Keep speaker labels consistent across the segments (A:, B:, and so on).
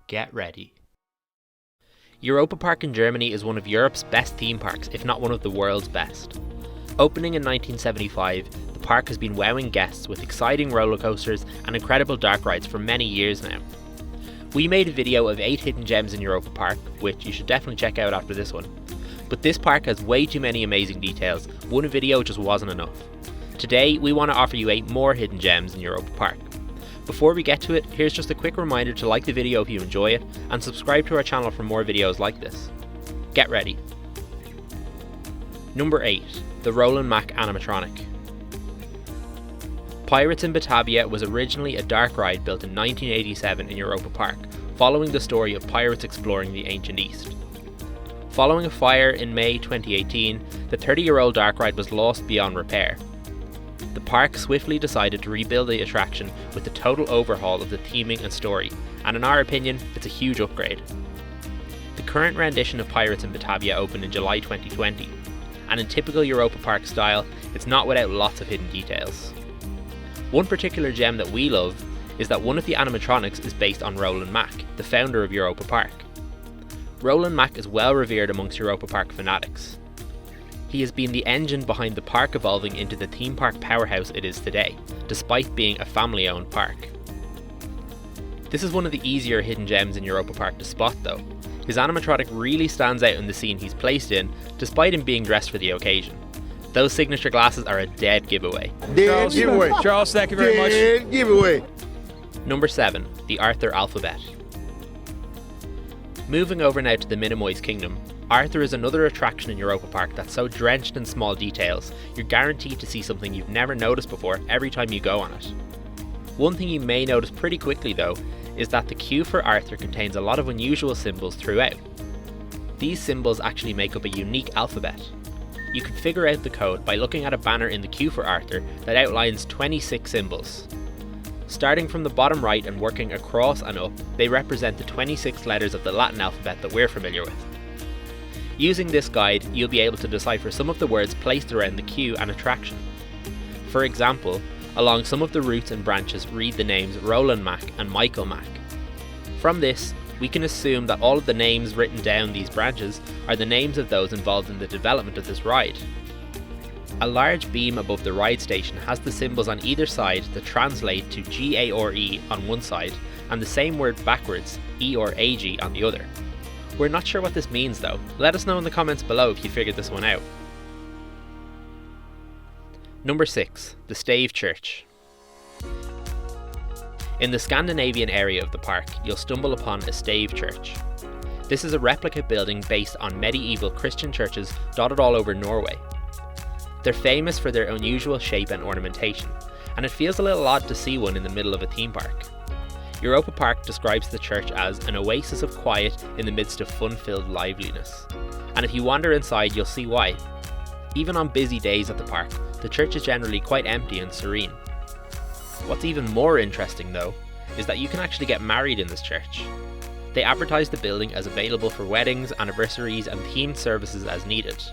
A: Get ready. Europa Park in Germany is one of Europe's best theme parks, if not one of the world's best. Opening in 1975, the park has been wowing guests with exciting roller coasters and incredible dark rides for many years now. We made a video of 8 hidden gems in Europa Park, which you should definitely check out after this one. But this park has way too many amazing details, one video just wasn't enough. Today, we want to offer you 8 more hidden gems in Europa Park. Before we get to it, here's just a quick reminder to like the video if you enjoy it, and subscribe to our channel for more videos like this. Get ready. Number 8. The Roland Mack Animatronic. Pirates in Batavia was originally a dark ride built in 1987 in Europa Park, following the story of pirates exploring the ancient East. Following a fire in May 2018, the 30-year-old dark ride was lost beyond repair. The park swiftly decided to rebuild the attraction with a total overhaul of the theming and story, and in our opinion, it's a huge upgrade. The current rendition of Pirates in Batavia opened in July 2020, and in typical Europa Park style, it's not without lots of hidden details. One particular gem that we love is that one of the animatronics is based on Roland Mack, the founder of Europa Park. Roland Mack is well revered amongst Europa Park fanatics. He has been the engine behind the park evolving into the theme park powerhouse it is today, despite being a family-owned park. This is one of the easier hidden gems in Europa Park to spot though. His animatronic really stands out in the scene he's placed in, despite him being dressed for the occasion. Those signature glasses are a dead giveaway.
B: Dead giveaway. Charles, thank you very much. Dead giveaway.
A: Number 7. The Arthur Alphabet. Moving over now to the Minimoys Kingdom, Arthur is another attraction in Europa Park that's so drenched in small details, you're guaranteed to see something you've never noticed before every time you go on it. One thing you may notice pretty quickly though, is that the queue for Arthur contains a lot of unusual symbols throughout. These symbols actually make up a unique alphabet. You can figure out the code by looking at a banner in the queue for Arthur that outlines 26 symbols. Starting from the bottom right and working across and up, they represent the 26 letters of the Latin alphabet that we're familiar with. Using this guide, you'll be able to decipher some of the words placed around the queue and attraction. For example, along some of the routes and branches read the names Roland Mack and Michael Mack. From this, we can assume that all of the names written down these branches are the names of those involved in the development of this ride. A large beam above the ride station has the symbols on either side that translate to G, A or E on one side, and the same word backwards, E or AG on the other. We're not sure what this means though. Let us know in the comments below if you figured this one out. Number 6. The Stave Church. In the Scandinavian area of the park, you'll stumble upon a Stave Church. This is a replica building based on medieval Christian churches dotted all over Norway. They're famous for their unusual shape and ornamentation, and it feels a little odd to see one in the middle of a theme park. Europa Park describes the church as an oasis of quiet in the midst of fun-filled liveliness. And if you wander inside, you'll see why. Even on busy days at the park, the church is generally quite empty and serene. What's even more interesting though, is that you can actually get married in this church. They advertise the building as available for weddings, anniversaries and themed services as needed.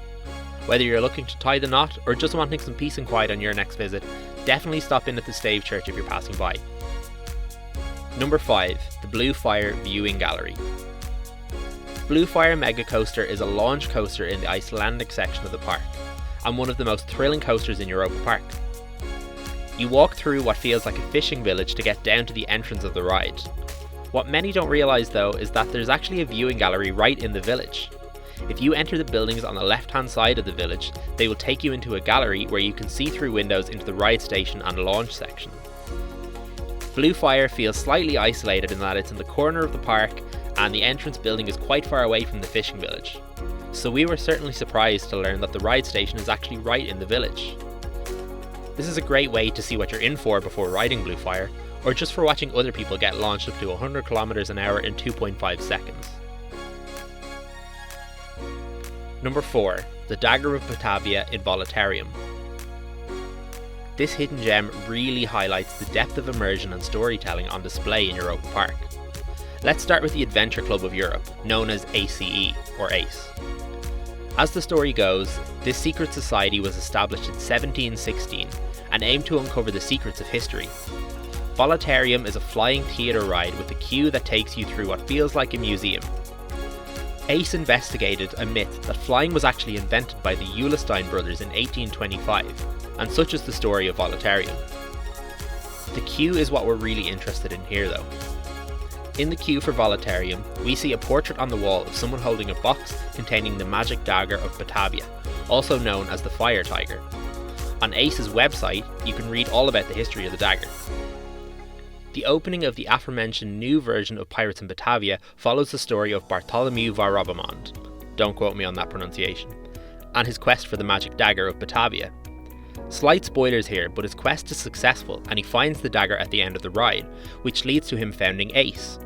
A: Whether you're looking to tie the knot or just wanting some peace and quiet on your next visit, definitely stop in at the Stave Church if you're passing by. Number 5. The Blue Fire Viewing Gallery. Blue Fire Mega Coaster is a launch coaster in the Icelandic section of the park, and one of the most thrilling coasters in Europa Park. You walk through what feels like a fishing village to get down to the entrance of the ride. What many don't realise though is that there's actually a viewing gallery right in the village. If you enter the buildings on the left-hand side of the village, they will take you into a gallery where you can see through windows into the ride station and launch section. Blue Fire feels slightly isolated in that it's in the corner of the park and the entrance building is quite far away from the fishing village. So we were certainly surprised to learn that the ride station is actually right in the village. This is a great way to see what you're in for before riding Blue Fire, or just for watching other people get launched up to 100 km an hour in 2.5 seconds. Number 4. The Dagger of Batavia in Voletarium. This hidden gem really highlights the depth of immersion and storytelling on display in Europa Park. Let's start with the Adventure Club of Europe, known as ACE, or ACE. As the story goes, this secret society was established in 1716 and aimed to uncover the secrets of history. Voletarium is a flying theatre ride with a queue that takes you through what feels like a museum. Ace investigated a myth that flying was actually invented by the Ulestein brothers in 1825, and such is the story of Voletarium. The queue is what we're really interested in here though. In the queue for Voletarium, we see a portrait on the wall of someone holding a box containing the magic dagger of Batavia, also known as the Fire Tiger. On Ace's website, you can read all about the history of the dagger. The opening of the aforementioned new version of Pirates in Batavia follows the story of Bartholomew Varrobamond, don't quote me on that pronunciation, and his quest for the magic dagger of Batavia. Slight spoilers here, but his quest is successful and he finds the dagger at the end of the ride, which leads to him founding Ace.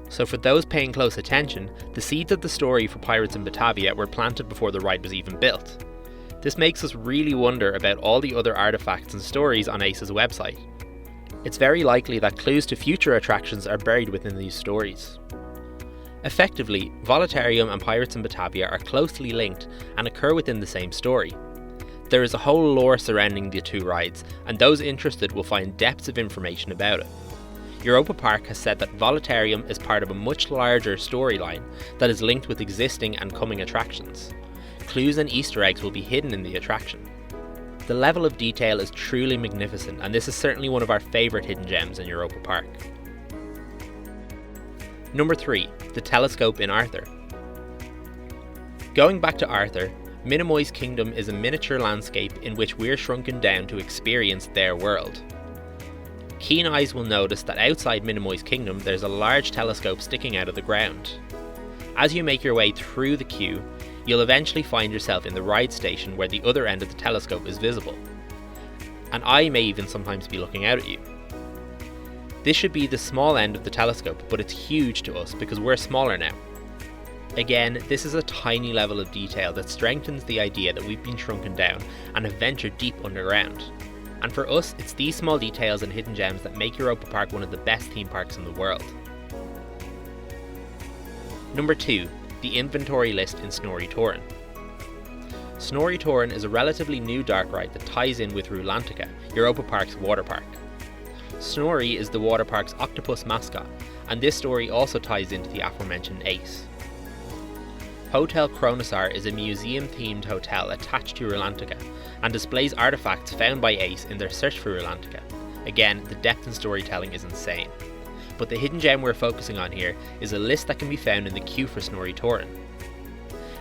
A: So for those paying close attention, the seeds of the story for Pirates in Batavia were planted before the ride was even built. This makes us really wonder about all the other artifacts and stories on Ace's website. It's very likely that clues to future attractions are buried within these stories. Effectively, Voletarium and Pirates in Batavia are closely linked and occur within the same story. There is a whole lore surrounding the two rides, and those interested will find depths of information about it. Europa Park has said that Voletarium is part of a much larger storyline that is linked with existing and coming attractions. Clues and Easter eggs will be hidden in the attraction. The level of detail is truly magnificent, and this is certainly one of our favourite hidden gems in Europa Park. Number 3. The Telescope in Arthur. Going back to Arthur, Minimoy's kingdom is a miniature landscape in which we're shrunken down to experience their world. Keen eyes will notice that outside Minimoy's kingdom there's a large telescope sticking out of the ground. As you make your way through the queue, you'll eventually find yourself in the ride station where the other end of the telescope is visible. An eye may even sometimes be looking out at you. This should be the small end of the telescope, but it's huge to us because we're smaller now. Again, this is a tiny level of detail that strengthens the idea that we've been shrunken down and have ventured deep underground. And for us, it's these small details and hidden gems that make Europa Park one of the best theme parks in the world. Number 2. The inventory list in Snorri Touren. Snorri Touren is a relatively new dark ride that ties in with Rolantica, Europa Park's water park. Snorri is the water park's octopus mascot, and this story also ties into the aforementioned Ace. Hotel Kronosar is a museum-themed hotel attached to Rolantica, and displays artefacts found by Ace in their search for Rolantica. Again, the depth in storytelling is insane. But the hidden gem we're focusing on here is a list that can be found in the queue for Snorri Touren.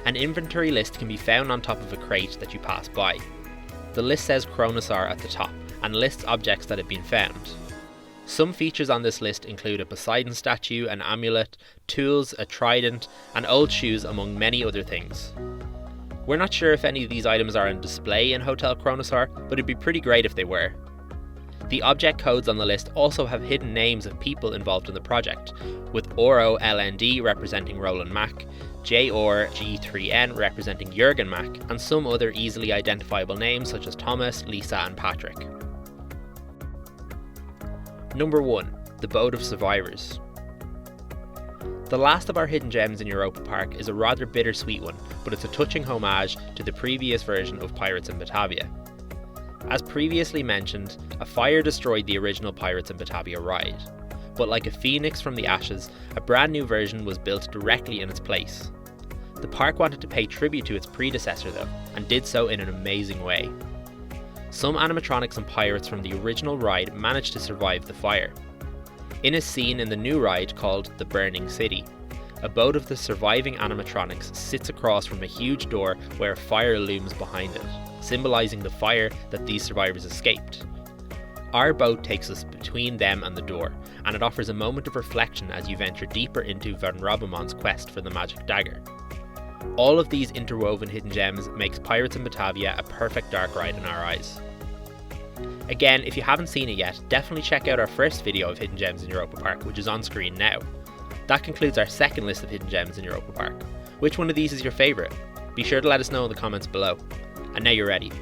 A: An inventory list can be found on top of a crate that you pass by. The list says Kronosar at the top and lists objects that have been found. Some features on this list include a Poseidon statue, an amulet, tools, a trident, and old shoes, among many other things. We're not sure if any of these items are on display in Hotel Kronosar, but it'd be pretty great if they were. The object codes on the list also have hidden names of people involved in the project, with Oro LND representing Roland Mack, JOR G3N representing Jürgen Mack, and some other easily identifiable names such as Thomas, Lisa and Patrick. Number 1. The Boat of Survivors. The last of our hidden gems in Europa Park is a rather bittersweet one, but it's a touching homage to the previous version of Pirates in Batavia. As previously mentioned, a fire destroyed the original Pirates in Batavia ride, but like a phoenix from the ashes, a brand new version was built directly in its place. The park wanted to pay tribute to its predecessor though, and did so in an amazing way. Some animatronics and pirates from the original ride managed to survive the fire. In a scene in the new ride called The Burning City, a boat of the surviving animatronics sits across from a huge door where a fire looms behind it, symbolising the fire that these survivors escaped. Our boat takes us between them and the door, and it offers a moment of reflection as you venture deeper into Varrobamond's quest for the magic dagger. All of these interwoven hidden gems makes Pirates in Batavia a perfect dark ride in our eyes. Again, if you haven't seen it yet, definitely check out our first video of hidden gems in Europa Park, which is on screen now. That concludes our second list of hidden gems in Europa Park. Which one of these is your favourite? Be sure to let us know in the comments below. And now you're ready.